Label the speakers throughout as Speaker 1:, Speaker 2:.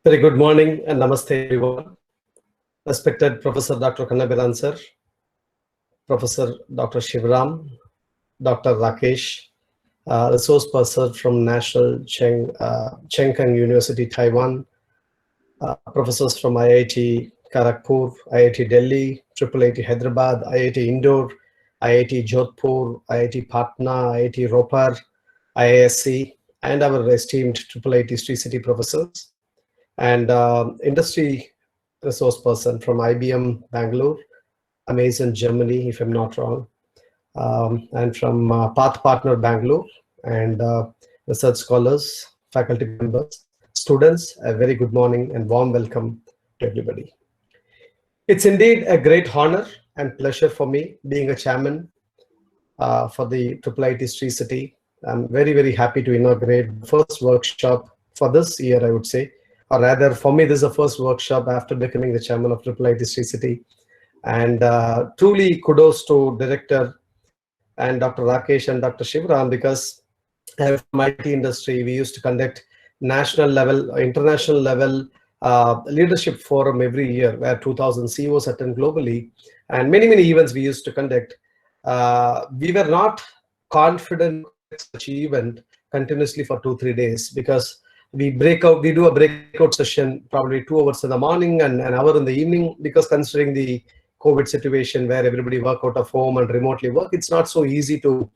Speaker 1: Very good morning and namaste everyone. Respected Professor Dr. Kannabiran sir, Professor Dr. Shivram, Dr. Rakesh, resource person from National Cheng Kung University, Taiwan, professors from IIT Kharagpur, IIT Delhi, IIIT Hyderabad, IIT Indore, IIT Jodhpur, IIT Patna, IIT Ropar, IISc, and our esteemed IIIT SRICITY professors, and industry resource person from IBM Bangalore, Amazon Germany, if I'm not wrong, and from Path Partner Bangalore, and research scholars, faculty members, students, a very good morning and warm welcome to everybody. It's indeed a great honor and pleasure for me being a chairman for the IIIT SRICITY. I'm very, very happy to inaugurate the first workshop for this year, I would say. Or rather, for me, this is the first workshop after becoming the chairman of IIIT SRICITY. And truly kudos to Director and Dr. Rakesh and Dr. Shivram, because from IT industry, we used to conduct national level, international level leadership forum every year, where 2,000 CEOs attend globally, and many, many events we used to conduct. We were not confident such event continuously for 2-3 days, because we do a breakout session probably 2 hours in the morning and an hour in the evening, because considering the COVID situation where everybody work out of home and remotely work, it's not so easy to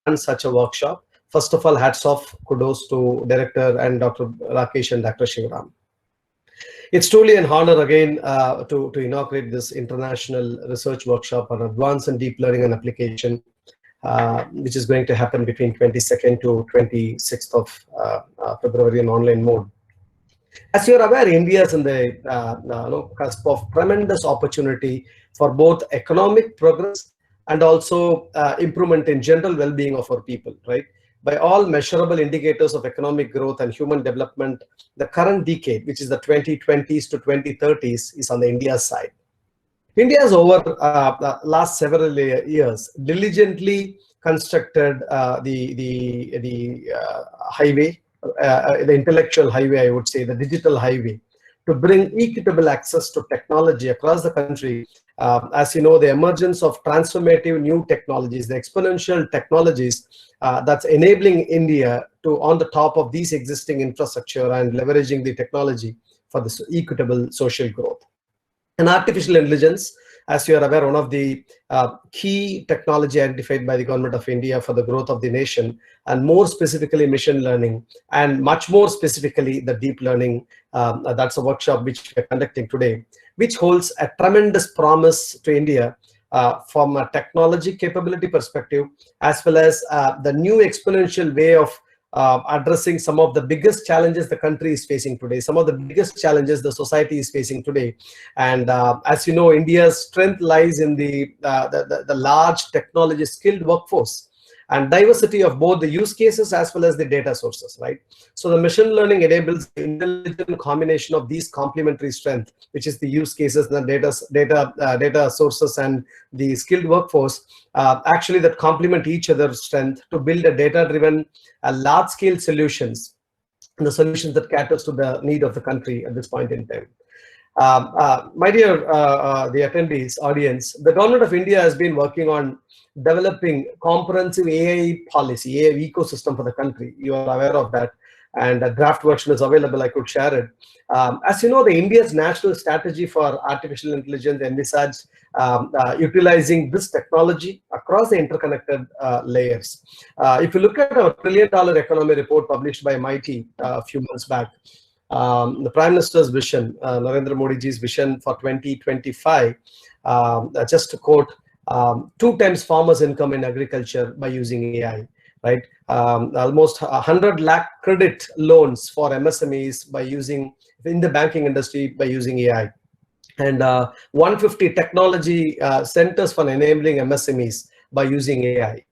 Speaker 1: run such a workshop. First of all, hats off, kudos to Director and Dr. Rakesh and Dr. Shivram. It's truly an honor again to inaugurate this international research workshop on advanced and deep learning and application, which is going to happen between 22nd to 26th of February in online mode. As you're aware, India is in the cusp of tremendous opportunity for both economic progress and also improvement in general well-being of our people, right? By all measurable indicators of economic growth and human development, the current decade, which is the 2020s to 2030s, is on the India side. India has over the last several years diligently constructed the highway, the intellectual highway, I would say, the digital highway, to bring equitable access to technology across the country. As you know, the emergence of transformative new technologies, the exponential technologies that's enabling India to, on the top of these existing infrastructure and leveraging the technology for this equitable social growth. And artificial intelligence, as you are aware, one of the key technology identified by the government of India for the growth of the nation, and more specifically machine learning, and much more specifically the deep learning. That's a workshop which we are conducting today, which holds a tremendous promise to India from a technology capability perspective, as well as the new exponential way of addressing some of the biggest challenges the country is facing today, some of the biggest challenges the society is facing today. And as you know, India's strength lies in the large technology skilled workforce and diversity of both the use cases as well as the data sources, right? So the machine learning enables the intelligent combination of these complementary strengths, which is the use cases, the data sources, and the skilled workforce, actually that complement each other's strength to build a data-driven, large-scale solutions, and the solutions that caters to the need of the country at this point in time. My dear the attendees, audience, the government of India has been working on developing comprehensive AI policy, AI ecosystem for the country. You are aware of that, and a draft version is available. I could share it. As you know, the India's national strategy for artificial intelligence envisaged utilizing this technology across the interconnected layers. If you look at our $1 trillion economy report published by MIT a few months back, the Prime Minister's vision, Narendra Modi ji's vision for 2025, just to quote, 2 times farmers' income in agriculture by using AI, right? Almost 100 lakh credit loans for MSMEs by using, in the banking industry, by using AI. And 150 technology centers for enabling MSMEs by using AI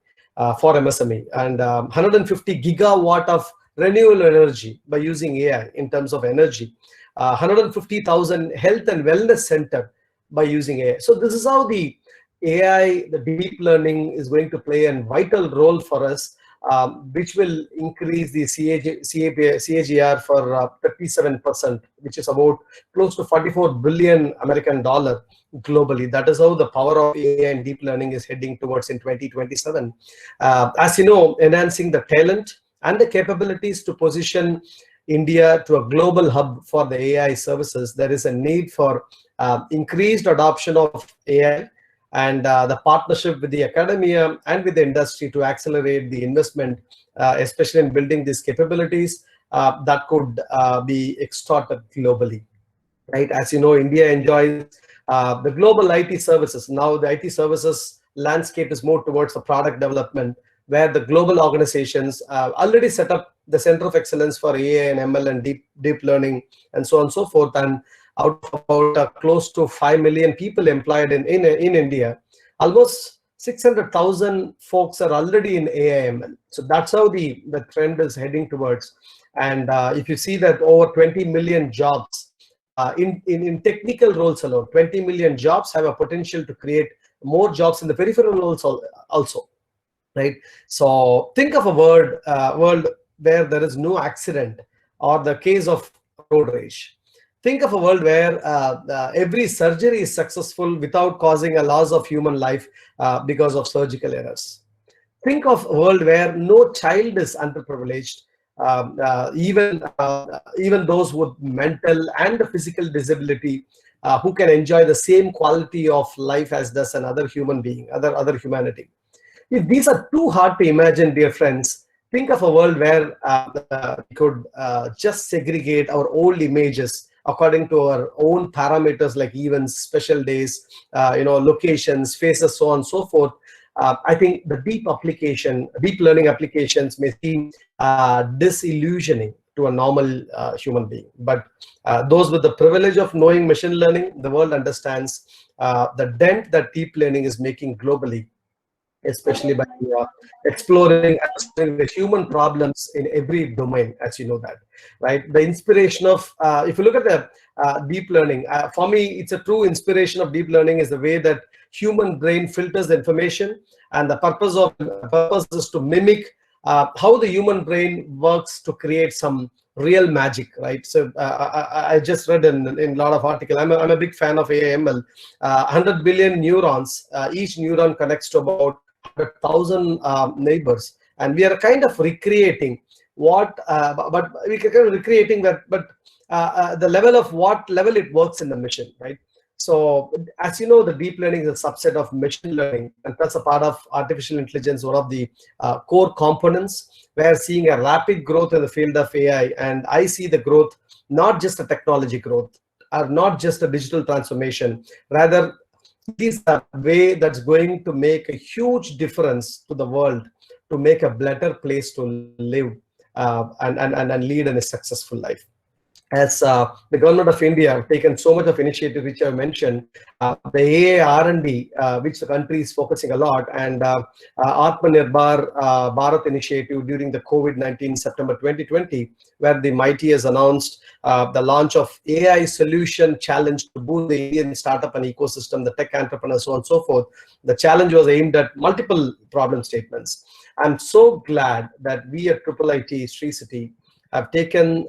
Speaker 1: for MSME, and 150 gigawatt of renewable energy by using AI in terms of energy, 150,000 health and wellness center by using AI. So this is how the AI, the deep learning, is going to play a vital role for us which will increase the CAGR for 37%, which is about close to 44 billion American dollar globally. That is how the power of AI and deep learning is heading towards in 2027. As you know, enhancing the talent and the capabilities to position India to a global hub for the AI services, there is a need for increased adoption of AI and the partnership with the academia and with the industry to accelerate the investment, especially in building these capabilities that could be extorted globally. Right, as you know, India enjoys the global IT services. Now the IT services landscape is more towards the product development, where the global organizations already set up the center of excellence for AI and ML and deep learning and so on and so forth. And out of about close to 5 million people employed in India, almost 600,000 folks are already in AI ML. So that's how the trend is heading towards. And if you see that over 20 million jobs in technical roles alone, 20 million jobs have a potential to create more jobs in the peripheral roles also, right? So think of a world where there is no accident or the case of road rage. Think of a world where every surgery is successful without causing a loss of human life because of surgical errors. Think of a world where no child is underprivileged, even those with mental and physical disability who can enjoy the same quality of life as does another human being, other humanity. If these are too hard to imagine, dear friends, think of a world where we could just segregate our old images according to our own parameters like events, special days, locations, faces, so on and so forth. I think the deep learning applications may seem disillusioning to a normal human being. But those with the privilege of knowing machine learning, the world understands the dent that deep learning is making globally, especially by exploring the human problems in every domain, as you know that, right? The inspiration of, if you look at the deep learning, for me, it's a true inspiration of deep learning is the way that human brain filters the information, and the purpose is to mimic how the human brain works to create some real magic, right? So I just read in a lot of articles. I'm a big fan of AIML. 100 billion neurons. Each neuron connects to about 100,000 neighbors, and we are kind of recreating what, but we can kind of recreating that, but the level of what level it works in the machine, right? So as you know, the deep learning is a subset of machine learning, and that's a part of artificial intelligence, one of the core components. We are seeing a rapid growth in the field of AI, and I see the growth not just a technology growth, or not just a digital transformation, rather it is a way that's going to make a huge difference to the world, to make a better place to live and lead in a successful life. As the government of India have taken so much of initiative, which I mentioned, the AI R&D, which the country is focusing a lot, and Atmanirbhar Bharat initiative during the COVID-19 September 2020, where the MIT has announced the launch of AI solution challenge to boost the Indian startup and ecosystem, the tech entrepreneurs, so on and so forth. The challenge was aimed at multiple problem statements. I'm so glad that we at IIIT SRICITY have taken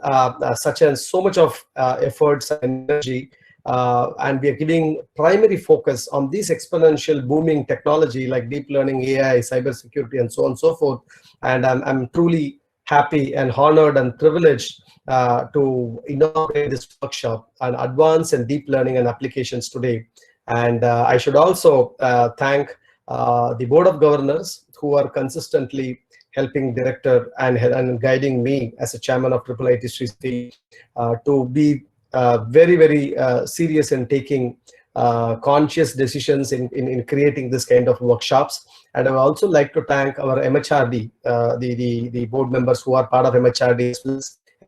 Speaker 1: so much of efforts and energy, and we are giving primary focus on this exponential booming technology like deep learning, AI, cybersecurity, and so on and so forth. And I'm truly happy and honored and privileged to inaugurate this workshop on advanced and deep learning and applications today. And I should also thank the Board of Governors, who are consistently helping director and guiding me as a chairman of IIIT SRICITY to be very, very serious in taking conscious decisions in creating this kind of workshops. And I would also like to thank our MHRD, the board members who are part of MHRD,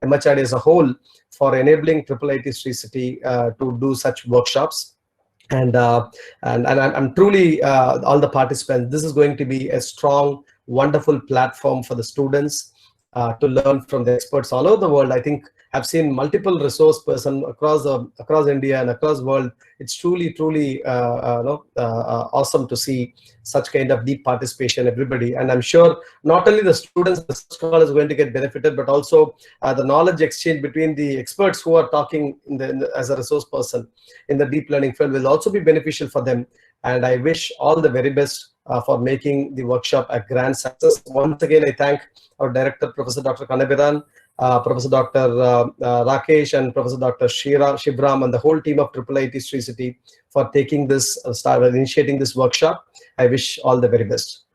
Speaker 1: MHRD as a whole, for enabling IIIT SRICITY to do such workshops. And I'm truly, all the participants, this is going to be a strong, wonderful platform for the students to learn from the experts all over the world. I think I've seen multiple resource person across India and across world. It's truly awesome to see such kind of deep participation, everybody. And I'm sure not only the students of the scholar is going to get benefited, but also the knowledge exchange between the experts who are talking as a resource person in the deep learning field will also be beneficial for them. And I wish all the very best for making the workshop a grand success. Once again, I thank our director, Professor Dr. Kannabiran, Professor Dr. Rakesh, and Professor Dr. Shivram, and the whole team of IIIT SRICITY for taking this, initiating this workshop. I wish all the very best.